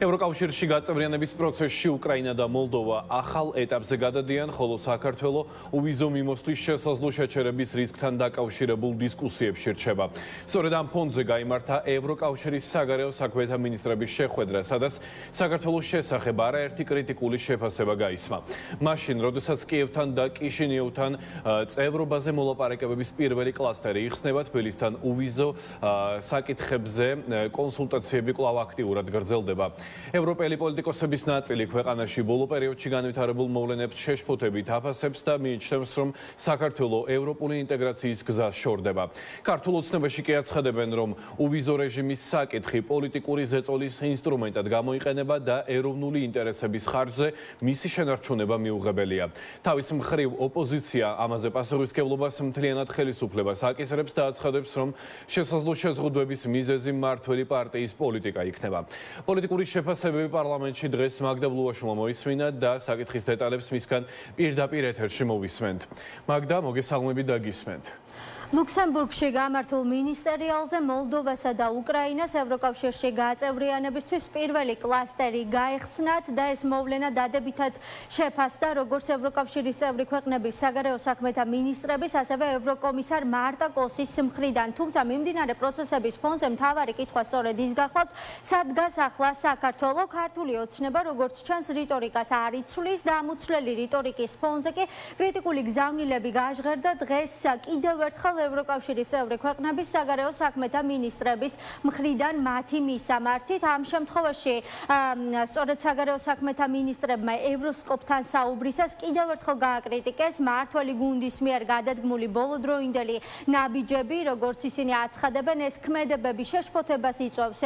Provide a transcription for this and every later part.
ევროკავშირში გაწევრიანების პროცესში უკრაინა და მოლდოვა ახალ ეტაპზე გადადიან, ხოლო საქართველო უვიზო მიმოსვლის შესაძლო შეჩერების რისკთან დაკავშირებულ დისკუსიებში რჩება. სწორედ ამ ფონზე გაიმართა ევროკავშირის საგარეო საქმეთა მინისტრების შეხვედრა, სადაც საქართველოს შესახებ არაერთი კრიტიკული შეფასება გაისმა. მაშინ, როდესაც კიევთან და კიშინიევთან წევრობაზე მოლაპარაკებების პირველი კლასტერი იხსნება, თბილისთან უვიზო საკითხებზე კონსულტაციები კვლავ აქტიურად გრძელდება. ევროპელი პოლიტიკოსების ნაწილი ქვეყანაში ბოლო პერიოდში განვითარებულ მოვლენებს შეშფოთებით აფასებს და მიიჩნევს, რომ საქართველო ევროპული ინტეგრაციის გზას შორდება. ქართულ ოცნებაში კი აცხადებენ, რომ უვიზო რეჟიმის საკითხი პოლიტიკური ზეწოლის ინსტრუმენტად გამოიყენება და ეროვნული ინტერესების ხარჯზე მისი შენარჩუნება მიუღებელია. თავის მხრივ ოპოზიცია ამაზე პასუხისმგებლობას მთლიანად ხელისუფლებას აკისრებს და აცხადებს, რომ შესაძლო შეზღუდვების მიზეზი მმართველი პარტიის პოლიტიკა იქნება. პოლიტიკური შეფასებები პარლამენტში დღეს მაგდა ბლუაშვილმა მოისმინა და საკითხის დეტალებს მისგან პირდაპირ ეთერში მოვისმენთ. მაგდა, მოგესალმები და გისმენთ. ლუქსემბურგში გამართულ მინისტერიალზე მოლდოვასა და უკრაინას ევროკავშირში გაწევრიანებისთვის პირველი კლასტერი გაიხსნათ და ეს მოვლენა დადებითად შეფასდა როგორც ევროკავშირის წევრი ქვეყნების საგარეო საქმეთა მინისტრების, ასევე ევროკომისარ მარტა კოსის მხრიდან. თუმცა მიმდინარე პროცესების ფონზე მთავარი კითხვა სწორედ ის გახლავთ, სად დგას ახლა საქართველო. ქართული ოცნება, როგორც ჩანს, რიტორიკას არ იცვლის და ამოცვლელი რიტორიკის ფონზე კი კრიტიკული გზავნილები გაჟღერდა დღეს კიდევ ერთხელ ევროკავშირის წევრი ქვეყნების საგარეო საქმეთა მინისტრების მხრიდან მათი მისამართით. ამ შემთხვევაში სწორედ საგარეო საქმეთა მინისტრებმა ევროსკოპთან საუბრისას კიდევ ერთხელ გააკრიტიკეს მმართველი გუნდის მიერ გადადგმული ბოლოდროინდელი ნაბიჯები, როგორც ისინი აცხადებენ, ეს ქმედებები შეშფოთებას იწვევს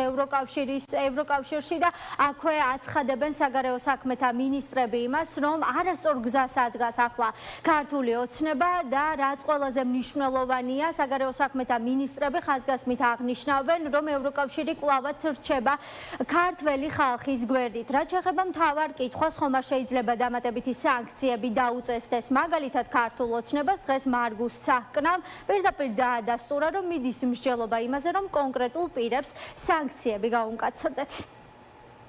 ევროკავშირში და აქვე აცხადებენ საგარეო საქმეთა მინისტრები იმას, რომ არასწორ გზას ადგას ახლა ქართული ოცნება და რაც ყველაზე მნიშვნელოვანია, საგარეო საქმეთა მინისტრები ხაზგასმით აღნიშნავენ, რომ ევროკავშირი კვლავაც რჩება ქართველი ხალხის გვერდით. რაც შეეხება მთავარ კითხვას, ხომ არ შეიძლება დამატებითი სანქციები დაუწესდეს მაგალითად ქართულ ოცნებას, დღეს მარგუსც აჰკნამ, პირდაპირ დაადასტურა, რომ მიდის მსჯელობა იმაზე, რომ კონკრეტულ პირებს სანქციები გაუმკაცრდეთ.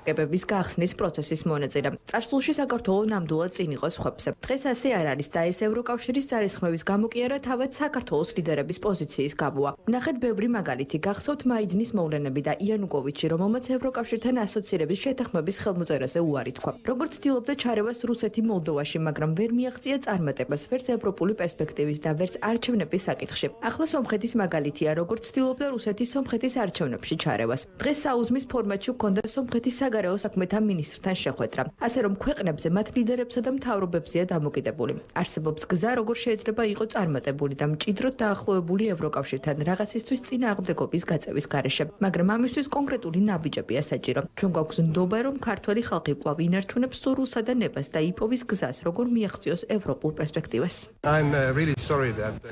კებების გახსნის პროცესის მონაწილე. წარსულში საქართველო ნამდვილად წინ იყო სხვებზე. დღეს ასე არ არის და ეს ევროკავშირის ძალისხმევის გამო კი არა, თავად საქართველოს ლიდერების პოზიციის გამოა. ნახეთ ბევრი მაგალითი. გახსოვთ მაიდინის მოვლენები და იანუკოვიჩი, რომელმაც ევროკავშირთან ასოცირების შეთანხმების ხელმოწერაზე უარი თქვა. როგორც ცდილობდა ჩარევას რუსეთი მოლდოვაში, მაგრამ ვერ მიაღწია წარმატებას ვერც ევროპული პერსპექტივის და ვერც არჩევნების საკითხში. ახლა სომხეთის მაგალითია, როგორც ცდილობდა რუსეთი სომხეთის არჩევნებში ჩარევას. დღეს საუზმის ფორმატში ჰქონდა სომხეთის საგარეო საქმეთა მინისტრთან შეხვედრა. ასე რომ ქვეყნებზე მათ ლიდერებსა და მთავრობებზეა დამოკიდებული. არსებობს გზა, როგორ შეიძლება იყოს წარმატებული და მჭიდროდ დაახლოებული ევროკავშირთან რაღაცისთვის წინააღმდეგობის გაწევის გარეშე. მაგრამ ამისთვის კონკრეტული ნაბიჯებია საჭირო. ჩვენ გვაქვს ნდობა, რომ ქართველი ხალხი კვლავ ინარჩუნებს სურვილსა და ნებას და იპოვის გზას, როგორ მიაღწიოს ევროპულ პერსპექტივას.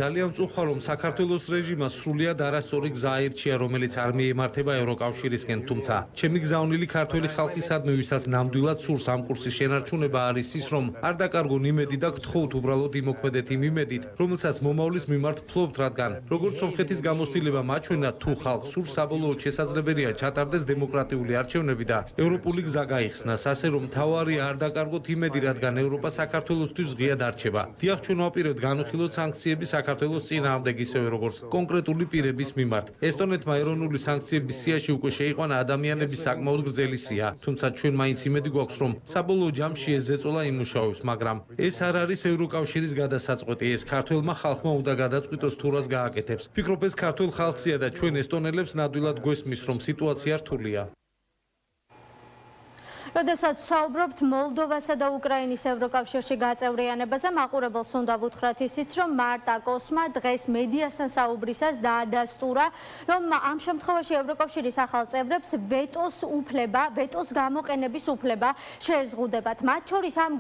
ძალიან მწუხარ, რომ საქართველოს რეჟიმმა სრულიად არასწორი გზა აირჩია, რომელიც არ მიემართება ევროკავშირისკენ, თუმცა ჩემი გზავნილი ქართველი ხალხისადმი, ვისაც ნამდვილად სურს ამ კურსის შენარჩუნება, არის ის, რომ არ დაკარგონ იმედი და გთხოვთ უბრალოდ იმოქმედეთ იმ იმედით, რომელსაც მომავლის მიმართ ფლობთ, რადგან როგორც სომხეთის გამოცდილება მაჩვენა, თუ ხალხს სურს, საბოლოოდ შესაძლებელია ჩატარდეს დემოკრატიული არჩევნები და ევროპული გზა გაიხსნას, ასე რომ მთავარია არ დაკარგოთ იმედი, რადგან ევროპა საქართველოსთვის ღიად არჩება. დიახ, ჩვენ ვაპირებთ განვიხილოთ სანქციები საქართველოს წინააღმდეგ, ისევე როგორც კონკრეტული პირების მიმართ. ესტონეთმა ეროვნული სანქციების სიაში უკვე შეიყვანა ადამიანების საკმაოდ გრძელი სია. თუმცა ჩვენ მაინც იმედი გვაქვს, რომ საბოლოო ჯამში ეს ზეწოლა იმუშავებს, მაგრამ ეს არ არის ევროკავშირის გადასაწყვეტი. ეს ქართველმა ხალხმა უნდა გადაწყვიტოს, თუ რას გააკეთებს. ვფიქრობ, ეს ქართველ ხალხსია და ჩვენ ესტონელებს ნამდვილად გვესმის, რომ სიტუაცია რთულია. როდესაც საუბრობთ მოლდოვასა და უკრაინის ევროკავშირში გაწევრიანებაზე, მაყურებელს უნდა ვუთხრათ ისიც, რომ მარტა კოსმა დღეს მედიასთან საუბრისას დაადასტურა, რომ ამ შემთხვევაში ევროკავშირის ახალ წევრებს ვეტოს გამოყენების უფლება შეეზღუდებათ. მათ შორის ამ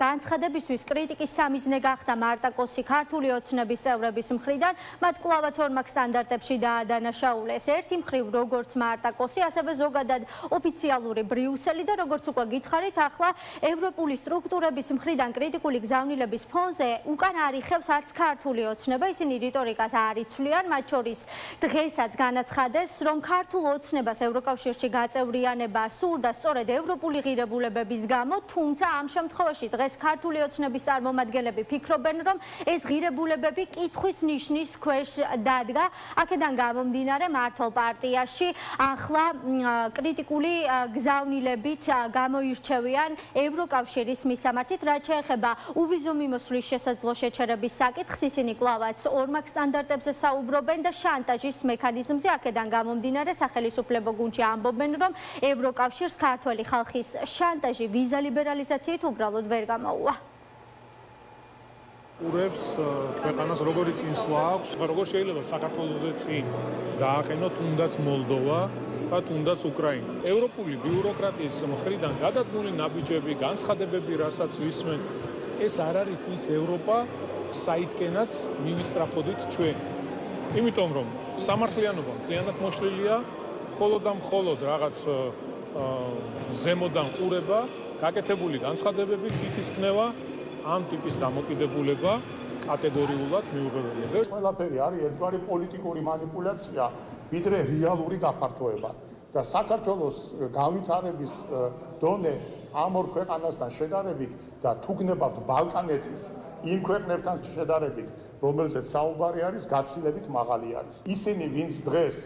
განცხადებისთვის კრიტიკის სამიზნე გახდა მარტა კოსი ქართული ოცნების წევრების მხრიდან, მათ კვლავაც ორმაგ სტანდარტებში დაადანაშაულეს. ერთი მხრივ როგორც მარტა კოსი, ასევე ზოგადად ოფიციალურ რეალური ბრიუსელი და როგორც უკვე გითხარით, ახლა ევროპული სტრუქტურების მხრიდან კრიტიკული გზავნილების ფონზე უკან არ იხევს არც ქართული ოცნება, ისინი რიტორიკას არ იცვლიან, მათ შორის დღესაც განაცხადეს, რომ ქართულ ოცნებას ევროკავშირში გაწევრიანება სურდა სწორედ ევროპული ღირებულებების გამო, თუმცა ამ შემთხვევაში დღეს ქართული ოცნების წარმომადგენლები ფიქრობენ, რომ ეს ღირებულებები კითხვის ნიშნის ქვეშ დადგა. აქედან გამომდინარე, მართლ პარტიაში ახლა კრიტიკული გზავნილებით გამოირჩევიან ევროკავშირის მისამართით, რაც შეეხება უვიზო მიმოსვლის შესაძლო შეჩერების საკითხს, ისინი კვლავაც ორმაგ სტანდარტებზე საუბრობენ და შანტაჟის მექანიზმზე. აქედან გამომდინარე, სახელისუფლებო გუნდში ამბობენ, რომ ევროკავშირს ქართველი ხალხის შანტაჟი ვიზა ლიბერალიზაციით უბრალოდ ვერ გამოუვა. ურევს ქვეყანას როგორი წინსვლა აქვს, როგორ შეიძლება საქართველოსზე წინ დააყენო თუნდაც მოლდოვა და თუნდაც უკრაინა. ევროპული ბიუროკრატიის მხრიდან გადადგმული ნაბიჯები, განცხადებები, რასაც ვისმენთ, ეს არ არის ის ევროპა, საითკენაც მივისწრაფოდით ჩვენ. იმიტომ რომ სამართლიანობა მთლიანად მოშლილია, მხოლოდ და მხოლოდ რაღაც ზემოდან ყურება, გაკეთებული განცხადებებით ითისკნება ამ ტიპის დამოკიდებულება კატეგორიულად მიუღებელია. ყველაფერი არის ერთგვარი პოლიტიკური манипуляცია, ვიდრე რეალური გაფართოება და საქართველოს განვითარების დონე ამ ორ ქვეყანასთან შედარებით და თუ გნებავთ ბალკანეთის იმ ქვეყნებთან შედარებით, რომელზეც საუბარი არის, გაცილებით მაღალი არის. ისინი, ვინც დღეს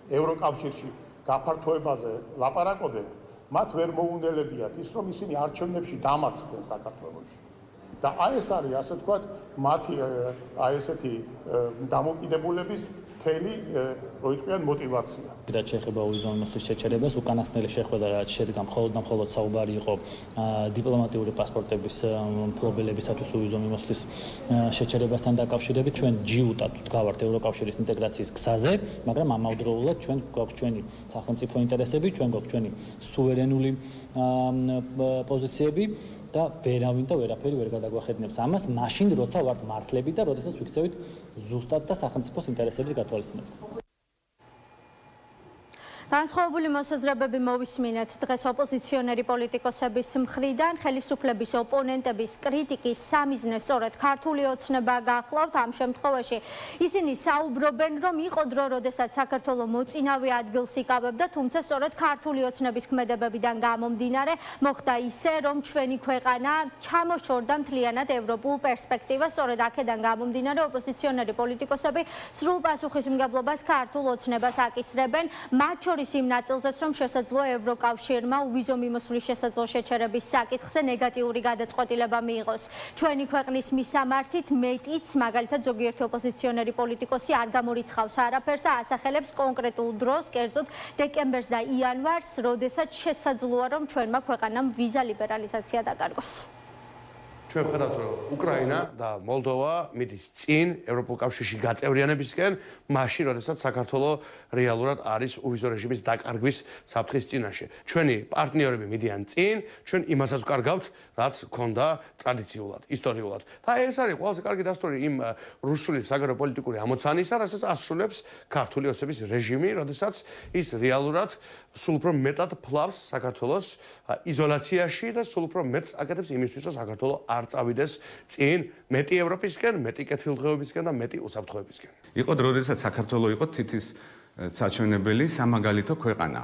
ევროკავშირში გაფართოებაზე ლაპარაკობენ, მათ ვერ მოუნდელებიათ ის, რომ ისინი არჩევნებში დამარცხდნენ საქართველოში. და აი ეს არის, ასე ვთქვათ, მათი აი ესეთი დამოკიდებულების მთელი, რო იტყვიან, мотивация. რაც შეეხება უვიზო მიმოსვლის შეჩერებას, უკანასკნელი შეხვედრა, რაც შედგა მხოლოდ და მხოლოდ საუბარი იყო დიპლომატიური პასპორტების მფლობელებისათვის უვიზო მიმოსვლის შეჩერებასთან დაკავშირებით. ჩვენ ჯიუტად ვდგავართ ევროკავშირის ინტეგრაციის გზაზე, მაგრამ ამავდროულად ჩვენ გვაქვს ჩვენი სახელმწიფო ინტერესები, ჩვენ გვაქვს ჩვენი სუვერენული პოზიციები და ვერავინ და ვერაფერი ვერ გადაგვახედნებს ამას, მაშინ როცა ვართ მართლები და როდესაც ვიქცევით ზუსტად და სახელმწიფოს ინტერესების გათვალისწინებით. განსხვავებული მოსაზრებები მოვისმინეთ დღეს ოპოზიციონერი პოლიტიკოსების მხრიდან, ხელისუფლების ოპონენტების კრიტიკის სამიზნე სწორედ ქართული ოცნება გახლავთ. ამ შემთხვევაში ისინი საუბრობენ, რომ იყო დრო, როდესაც საქართველო მოწინავე ადგილს იკავებდა, თუმცა სწორედ ქართული ოცნების ქმედებებიდან გამომდინარე, მოხდა ისე, რომ ჩვენი ქვეყანა ჩამოშორდა მთლიანად ევროპულ პერსპექტივას. სწორედ აქედან გამომდინარე, ოპოზიციონერი პოლიტიკოსები სრულ პასუხისმგებლობას ქართულ ოცნებას აკისრებენ, მათ შორის იმ ნაწილზეც, რომ შესაძლოა ევროკავშირმა უვიზო მიმოსვლის შესაძლო შეჩერების საკითხზე ნეგატიური გადაწყვეტილება მიიღოს. ჩვენი ქვეყნის მისამართით მეტიც, მაგალითად ზოგიერთი ოპოზიციონერი პოლიტიკოსი არ გამორიცხავს არაფერს და ასახელებს კონკრეტულ დროს, კერძოდ დეკემბერს და იანვარს, როდესაც შესაძლოა, რომ ჩვენმა ქვეყანამ ვიზა ლიბერალიზაცია დაკარგოს. ჩვენ ვხედავთ, რომ უკრაინა და მოლდოვა მიდის წინ ევროპულ კავშირში გაწევრიანებისკენ, მაშინ, როდესაც საქართველო რეალურად არის უვიზო რეჟიმის დაკარგვის საფრთხის წინაშე. ჩვენი პარტნიორები მიდიან წინ, ჩვენ იმასაც ვკარგავთ, რაც ქონდა ტრადიციულად, ისტორიულად. და ეს არის ყველაზე კარგი დასტური იმ რუსული საგარეოპოლიტიკური ამოცანისა, რასაც ასრულებს ქართული ოცნების რეჟიმი, როდესაც ის რეალურად სულ უფრო მეტად ფლავს საქართველოს იზოლაციაში და სულ უფრო მეტს აკეთებს იმისთვის, რომ საქართველო არ წავიდეს წინ მეტი ევროპისკენ, მეტი კეთილდღეობისკენ და მეტი უსაფრთხოებისკენ. იყო დრო, როდესაც საქართველო იყო თითის საჩვენებელი სამაგალითო ქვეყანა.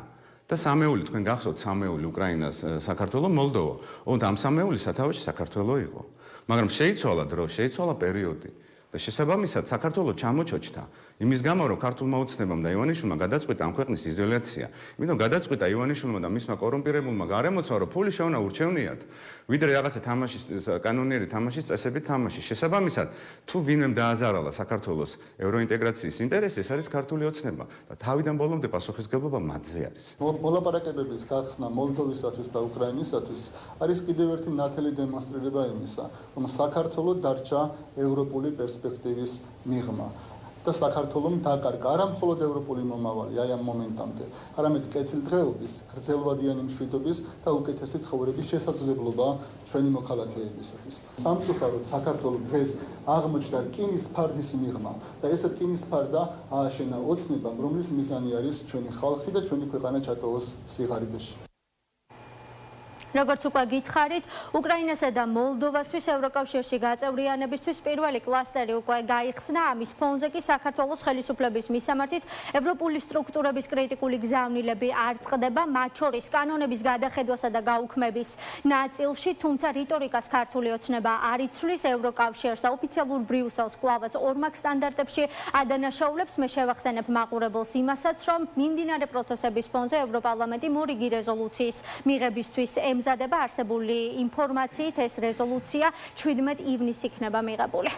და სამეული თქვენ გახსოვთ სამეული უკრაინას, საქართველო, მოლდოვა. ოღონდ ამ სამეულის სათავეში საქართველო იყო. მაგრამ შეიცვალა დრო, შეიცვალა პერიოდი. და შესაბამისად საქართველო ჩამოჩოჩდა იმის გამო, რომ ქართულმა ოცნებამ და ივანიშვილმა გადაწყვიტა ამ ქვეყნის იზოლაცია. იმიტომ გადაწყვიტა ივანიშვილმა და მისმა კორუმპირებულმა გარემოცვამ, რომ ფული შეუნა ურჩევნიათ, ვიდრე რაღაცა თამაშის კანონიერი თამაშის წესებით თამაში. შესაბამისად, თუ ვინმემ დააზარალა საქართველოს ევროინტეგრაციის ინტერესი, ეს არის ქართული ოცნება და თავიდან ბოლომდე პასუხისმგებლობა მათზე არის. მოლაპარაკებების გახსნა მოლდოვისათვის და უკრაინისათვის არის კიდევ ერთი ნათელი დემონსტრირება იმისა, რომ საქართველო დარჩა ევროპული პერსპექტივის მიღმა. და საქართველომ დაკარგა არა მხოლოდ ევროპული მომავალი აი ამ მომენტამდე, არამედ კეთილდღეობის, გრძელვადიანი მშვიდობის და უკეთესი ცხოვრების შესაძლებლობა ჩვენი მოქალაქეებისათვის. სამწუხაროდ საქართველო დღეს აღმოჩნდა რკინის ფარდის მიღმა და ეს რკინის ფარდა ააშენა ოცნებამ, რომლის მიზანი არის ჩვენი ხალხი და ჩვენი ქვეყანა ჩატოვოს სიღარიბეში. როგორც უკვე გითხარით, უკრაინასა და მოლდოვასთვის ევროკავშირში გაწევრიანებისთვის პირველი კლასტერი უკვე გაიხსნა. ამის ფონზე კი საქართველოს ხელისუფლების მისამართით ევროპული სტრუქტურების კრიტიკული გზავნილები არ წყდება, მათ შორის კანონების გადახედვასა და გაუქმების ნაწილში, თუმცა რიტორიკას ქართული ოცნება არ იცვლის ევროკავშირს და ოფიციალურ ბრიუსელს კვლავაც ორმაგ სტანდარტებში ადანაშაულებს. მე შევახსენებ მაყურებელს იმასაც, რომ მიმდინარე პროცესების ფონზე ევროპარლამენტი მორიგი რეზოლუციის მიღებისთვის ემზადება. არსებული ინფორმაციით ეს რეზოლუცია 17 ივნისს იქნება მიღებული.